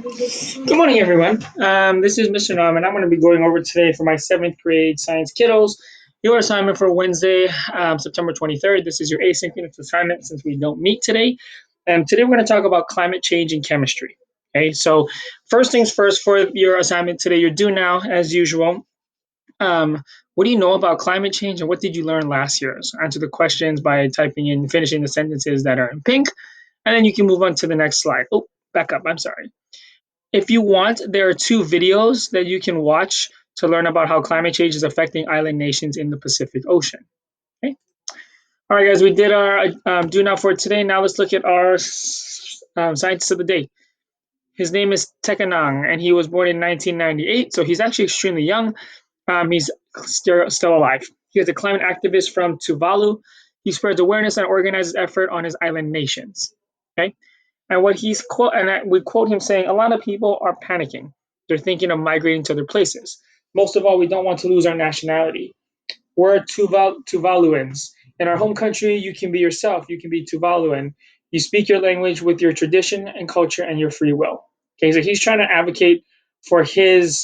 Good morning, everyone. This is Mr. Nam, and I'm going to be going over today for my seventh grade science kiddos your assignment for Wednesday, September 23rd. This is your asynchronous assignment since we don't meet today. Today we're going to talk about climate change and chemistry. Okay, so first things first for your assignment today, you're due now as usual. What do you know about climate change and what did you learn last year? So answer the questions by typing in, finishing the sentences that are in pink, and then you can move on to the next slide. Oh, back up. I'm sorry. If you want, there are two videos that you can watch to learn about how climate change is affecting island nations in the Pacific Ocean. Okay. All right, guys, we did our do not for today. Now let's look at our scientist of the day. His name is Tekanang, and he was born in 1998, so he's actually extremely young. He's still alive. He is a climate activist from Tuvalu. He spreads awareness and organizes effort on his island nations. Okay. And what he's quote, and we quote him saying, a lot of people are panicking. They're thinking of migrating to other places. Most of all, we don't want to lose our nationality. We're Tuvaluans. In our home country, you can be yourself. You can be Tuvaluan. You speak your language with your tradition and culture and your free will. Okay, so he's trying to advocate for his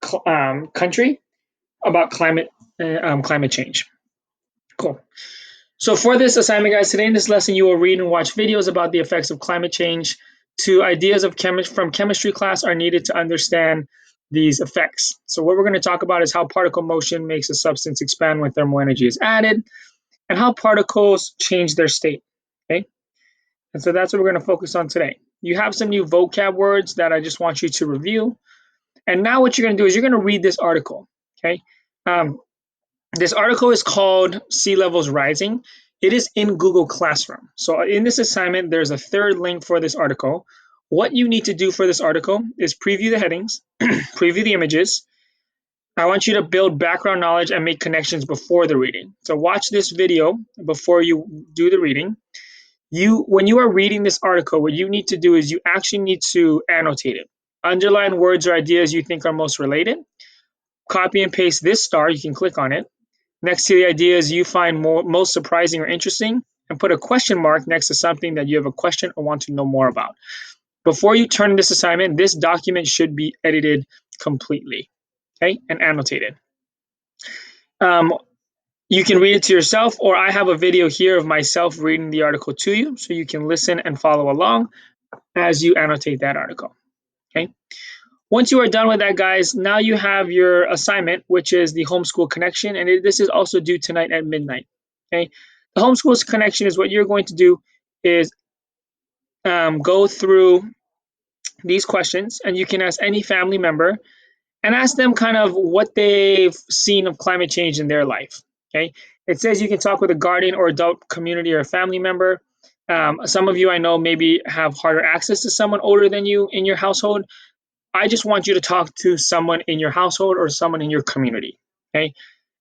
country about climate change. Cool. So for this assignment, guys, today in this lesson, you will read and watch videos about the effects of climate change. Two ideas from chemistry class are needed to understand these effects. So what we're going to talk about is how particle motion makes a substance expand when thermal energy is added, and how particles change their state. Okay, and so that's what we're going to focus on today. You have some new vocab words that I just want you to review. And now what you're going to do is you're going to read this article. Okay. This article is called Sea Levels Rising. It is in Google Classroom. So in this assignment, there's a third link for this article. What you need to do for this article is preview the headings, preview the images. I want you to build background knowledge and make connections before the reading. So watch this video before you do the reading. When you are reading this article, what you need to do is you actually need to annotate it. Underline words or ideas you think are most related. Copy and paste this star. You can click on it next to the ideas you find most surprising or interesting, and put a question mark next to something that you have a question or want to know more about. Before you turn this assignment, this document should be edited completely, okay, and annotated. You can read it to yourself, or I have a video here of myself reading the article to you, so you can listen and follow along as you annotate that article, okay? Once you are done with that, guys, now you have your assignment, which is the homeschool connection, and this is also due tonight at midnight. Okay, the homeschool connection is what you're going to do is go through these questions, and you can ask any family member and ask them kind of what they've seen of climate change in their life. Okay, it says you can talk with a guardian or adult community or a family member. Some of you I know maybe have harder access to someone older than you in your household. I just want you to talk to someone in your household or someone in your community, okay?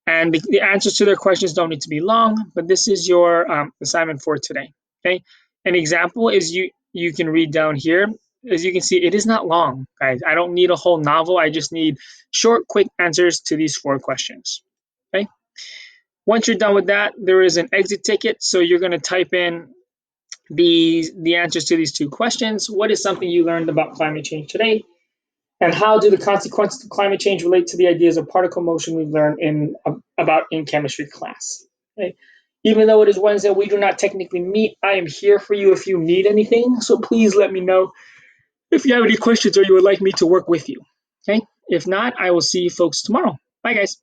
And the answers to their questions don't need to be long, but this is your assignment for today, okay? An example is you can read down here. As you can see, it is not long, guys. I don't need a whole novel. I just need short, quick answers to these 4 questions, okay? Once you're done with that, there is an exit ticket. So you're going to type in the answers to these 2 questions. What is something you learned about climate change today? And how do the consequences of climate change relate to the ideas of particle motion we've learned about in chemistry class? Okay. Even though it is Wednesday, we do not technically meet. I am here for you if you need anything. So please let me know if you have any questions or you would like me to work with you. Okay. If not, I will see you folks tomorrow. Bye, guys.